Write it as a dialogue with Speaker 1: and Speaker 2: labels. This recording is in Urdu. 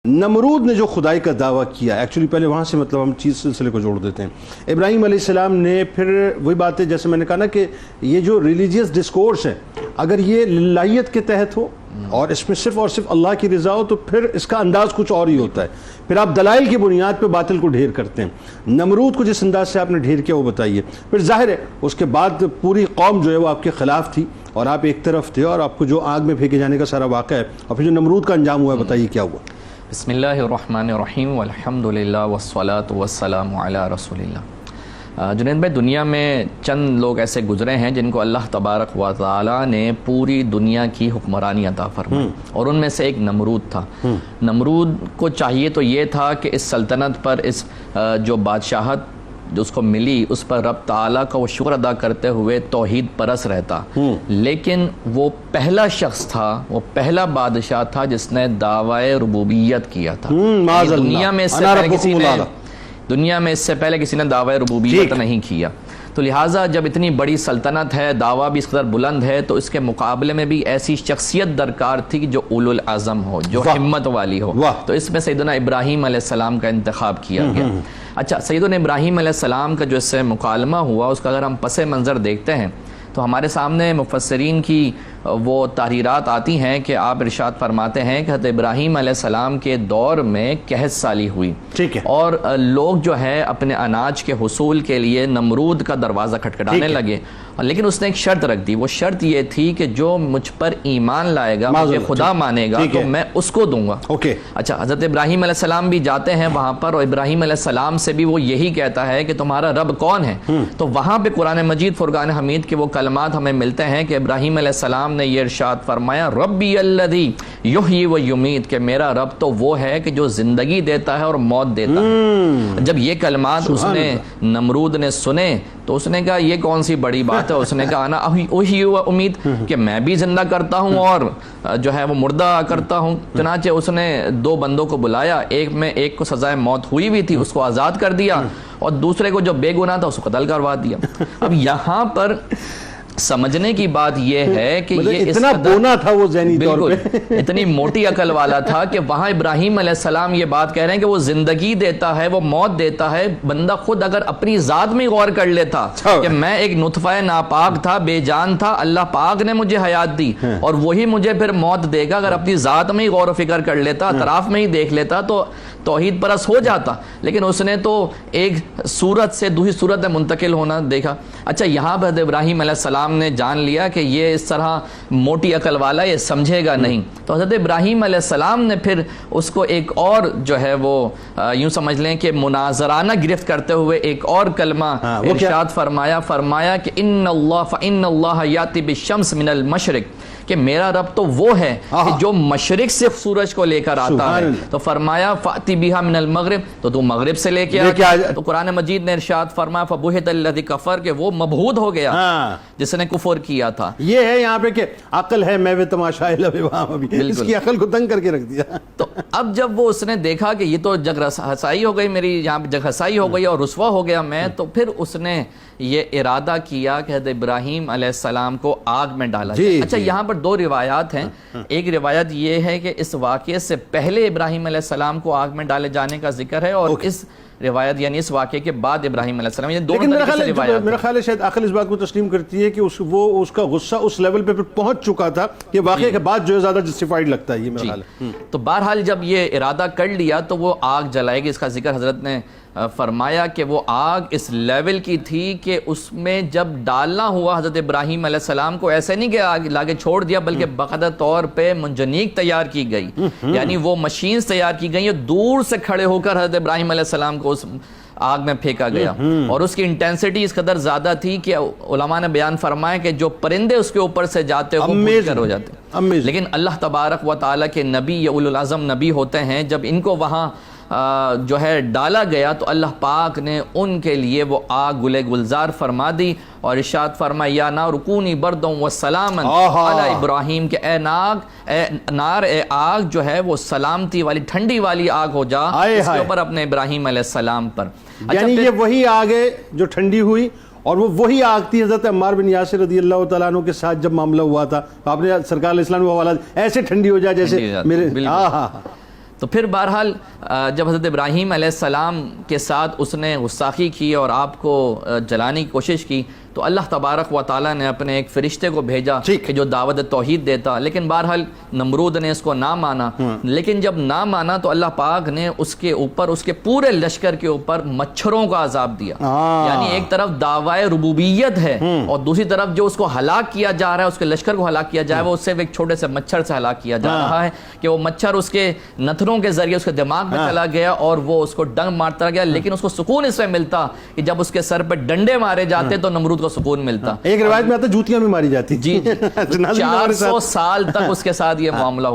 Speaker 1: نمرود نے جو خدائی کا دعویٰ کیا، ایکچولی پہلے وہاں سے مطلب ہم چیز سلسلے کو جوڑ دیتے ہیں. ابراہیم علیہ السلام نے پھر وہی بات ہے جیسے میں نے کہا نا کہ یہ جو ریلیجیس ڈسکورس ہے اگر یہ للہیت کے تحت ہو اور اس میں صرف اور صرف اللہ کی رضا ہو تو پھر اس کا انداز کچھ اور ہی ہوتا ہے. پھر آپ دلائل کی بنیاد پہ باطل کو ڈھیر کرتے ہیں. نمرود کو جس انداز سے آپ نے ڈھیر کیا وہ بتائیے. پھر ظاہر ہے اس کے بعد پوری قوم جو ہے وہ آپ کے خلاف تھی اور آپ ایک طرف تھے اور آپ کو جو آگ میں پھینکے جانے کا سارا واقعہ ہے اور پھر جو نمرود کا انجام ہوا ہے بتائیے کیا ہوا.
Speaker 2: بسم اللہ الرحمن الرحیم والحمدللہ والصلاة والسلام علی رسول اللہ. جنید بھائی، دنیا میں چند لوگ ایسے گزرے ہیں جن کو اللہ تبارک و تعالی نے پوری دنیا کی حکمرانی عطا فرمائی اور ان میں سے ایک نمرود تھا. نمرود کو چاہیے تو یہ تھا کہ اس سلطنت پر اس جو بادشاہت جو اس کو ملی اس پر رب تعالیٰ کا وہ شکر ادا کرتے ہوئے توحید پرست رہتا، لیکن وہ پہلا شخص تھا، وہ پہلا بادشاہ تھا جس نے دعوی ربوبیت کیا تھا. دنیا میں اس سے پہلے کسی نے دعوی ربوبیت نہیں کیا. تو لہٰذا جب اتنی بڑی سلطنت ہے، دعویٰ بھی اس قدر بلند ہے، تو اس کے مقابلے میں بھی ایسی شخصیت درکار تھی کہ جو اولو العزم ہو، جو ہمت والی ہو. تو اس میں سیدنا ابراہیم علیہ السلام کا انتخاب کیا گیا. اچھا، سیدنا ابراہیم علیہ السلام کا جو اس سے مکالمہ ہوا اس کا اگر ہم پس منظر دیکھتے ہیں تو ہمارے سامنے مفسرین کی وہ تحریرات آتی ہیں کہ آپ ارشاد فرماتے ہیں کہ حضرت ابراہیم علیہ السلام کے دور میں قحط سالی ہوئی اور لوگ جو ہے اپنے اناج کے حصول کے لیے نمرود کا دروازہ کھٹکھٹانے لگے، لیکن اس نے ایک شرط رکھ دی. وہ شرط یہ تھی کہ جو مجھ پر ایمان لائے گا، مجھے خدا مانے گا تو میں اس کو دوں گا. اچھا، حضرت ابراہیم علیہ السلام بھی جاتے ہیں وہاں پر اور ابراہیم علیہ السلام سے بھی وہ یہی کہتا ہے کہ تمہارا رب کون ہے. تو وہاں پہ قرآن مجید فرقان حمید کے وہ کلمات ہمیں ملتے ہیں کہ ابراہیم علیہ السلام نے یہ ارشاد فرمایا ربی الذی یحیی و یمیت، کہ میرا رب تو وہ ہے کہ جو زندگی دیتا ہے اور موت دیتا ہے. جب یہ کلمات اس نے نمرود نے سنے تو اس نے کہا یہ کون سی بڑی بات ہے. اس نے کہا انا احیی و امید، کہ میں بھی زندہ کرتا ہوں اور جو ہے وہ مردہ کرتا ہوں. چنانچہ اس نے دو بندوں کو بلایا، ایک کو سزائے موت ہوئی بھی تھی اس کو آزاد کر دیا اور دوسرے کو جو بے گناہ تھا اس کو قتل کروا دیا. اب یہاں پر سمجھنے کی بات یہ ہے کہ یہ
Speaker 1: اتنا بونا تھا وہ ذہنی طور پہ،
Speaker 2: اتنی موٹی عقل والا تھا کہ وہاں ابراہیم علیہ السلام یہ بات کہہ رہے ہیں کہ وہ زندگی دیتا ہے، وہ موت دیتا ہے. بندہ خود اگر اپنی ذات میں غور کر لیتا کہ میں ایک نطفہ ناپاک تھا، بے جان تھا، اللہ پاک نے مجھے حیات دی اور وہی مجھے پھر موت دے گا، اگر اپنی ذات میں ہی غور و فکر کر لیتا، اطراف میں ہی دیکھ لیتا تو توحید پرست ہو جاتا. لیکن اس نے تو ایک صورت سے دوسری صورت میں منتقل ہونا دیکھا. اچھا، یہاں پر ابراہیم علیہ السلام نے جان لیا کہ یہ اس طرح موٹی عقل والا یہ سمجھے گا نہیں. تو حضرت ابراہیم علیہ السلام نے پھر اس کو ایک اور جو ہے وہ یوں سمجھ لیں کہ مناظرانہ گرفت کرتے ہوئے ایک اور کلمہ ارشاد فرمایا کہ ان اللہ یاتی بالشمس من المشرق، کہ میرا رب تو وہ ہے کہ جو مشرق سے سورج کو لے کر آتا ہے. تو فرمایا فاتی بہا من المغرب، تو مغرب سے لے کے آ. تو قرآن مجید نے ارشاد فرمایا فبہت الذی کفر، کہ وہ مبہوت ہو گیا جس نے کفر کیا تھا. یہ
Speaker 1: ہے یہاں پہ کہ عقل ہے میں وہ تماشا ہے لب وہاں بھی، اس کی عقل کو تنگ کر کے رکھ دیا.
Speaker 2: تو اب جب وہ اس نے دیکھا کہ یہ تو جگ ہسائی ہو گئی، میری یہاں پہ جگ ہسائی ہو گئی اور رسوا ہو گیا میں، تو پھر اس نے یہ ارادہ کیا کہ حضرت ابراہیم علیہ السلام کو آگ میں ڈالا جائے. اچھا، یہاں پر دو روایات ہیں. ایک روایت یہ ہے کہ اس واقعے سے پہلے ابراہیم علیہ السلام کو آگ میں ڈالے جانے کا ذکر ہے اور اس روایت یعنی اس واقعے کے بعد ابراہیم علیہ السلام.
Speaker 1: لیکن میرا خیال ہے شاید عقل اس بات کو تسلیم کرتی ہے کہ وہ اس کا غصہ اس لیول پہ پہنچ چکا تھا کہ واقعے کے بعد جو ہے زیادہ جسٹیفائیڈ لگتا ہے. یہ میرا خیال ہے.
Speaker 2: تو بہرحال جب یہ ارادہ کر لیا تو وہ آگ جلائے گی. اس کا ذکر حضرت نے فرمایا کہ وہ آگ اس لیول کی تھی کہ اس میں جب ڈالنا ہوا حضرت ابراہیم علیہ السلام کو ایسے نہیں کہ آگ لاگے چھوڑ دیا، بلکہ باقاعدہ طور پہ منجنیق تیار کی گئی، یعنی وہ مشینز تیار کی گئی اور دور سے کھڑے ہو کر حضرت ابراہیم علیہ السلام کو اس آگ میں پھینکا گیا. اور اس کی انٹینسٹی اس قدر زیادہ تھی کہ علماء نے بیان فرمایا کہ جو پرندے اس کے اوپر سے جاتے وہ بھول کر ہو جاتے. لیکن اللہ تبارک و تعالیٰ کے نبی، یہ اولو العزم نبی ہوتے ہیں، جب ان کو وہاں جو ہے ڈالا گیا تو اللہ پاک نے ان کے لیے وہ آگ گلے گلزار فرما دی اور ارشاد فرمایا یا نار کونی بردوں وسلاما علی ابراہیم، کہ اے نار اے آگ جو ہے وہ سلامتی والی ٹھنڈی والی آگ ہو جا اس کے اوپر اپنے ابراہیم علیہ السلام پر.
Speaker 1: یعنی یہ وہی آگ ہے جو ٹھنڈی ہوئی اور وہ وہی آگ تھی حضرت عمار بن یاسر رضی اللہ تعالیٰ عنہ کے ساتھ جب معاملہ ہوا تھا. آپ نے سرکار علیہ السلام کو حوالہ ایسے ٹھنڈی ہو جائے جیسے میرے.
Speaker 2: تو پھر بہرحال جب حضرت ابراہیم علیہ السلام کے ساتھ اس نے گستاخی کی اور آپ کو جلانے کی کوشش کی تو اللہ تبارک و تعالیٰ نے اپنے ایک فرشتے کو بھیجا کہ جو دعوت توحید دیتا، لیکن بہرحال نمرود نے اس کو نہ مانا۔ لیکن جب نہ مانا تو اللہ پاک نے اس کے اوپر، اس کے پورے لشکر کے اوپر مچھروں کا عذاب دیا۔ یعنی ایک طرف دعوی ربوبیت ہے اور دوسری طرف جو اس کو ہلاک کیا جا رہا ہے، اس کے لشکر کو ہلاک کیا جائے، وہ صرف ایک چھوٹے سے مچھر سے ہلاک کیا جا رہا ہے کہ وہ مچھر اس کے نتھنوں کے ذریعے اس کے دماغ میں چلا گیا اور وہ اس کو ڈنگ مارتا گیا، لیکن اس کو سکون اس میں ملتا کہ جب اس کے سر پہ ڈنڈے مارے جاتے تو نمرود کو سکون ملتا۔
Speaker 1: ایک روایت میں آتا ہے جوتیاں بھی ماری جاتی۔
Speaker 2: جی 400 سال تک اس کے ساتھ یہ معاملہ ہوا۔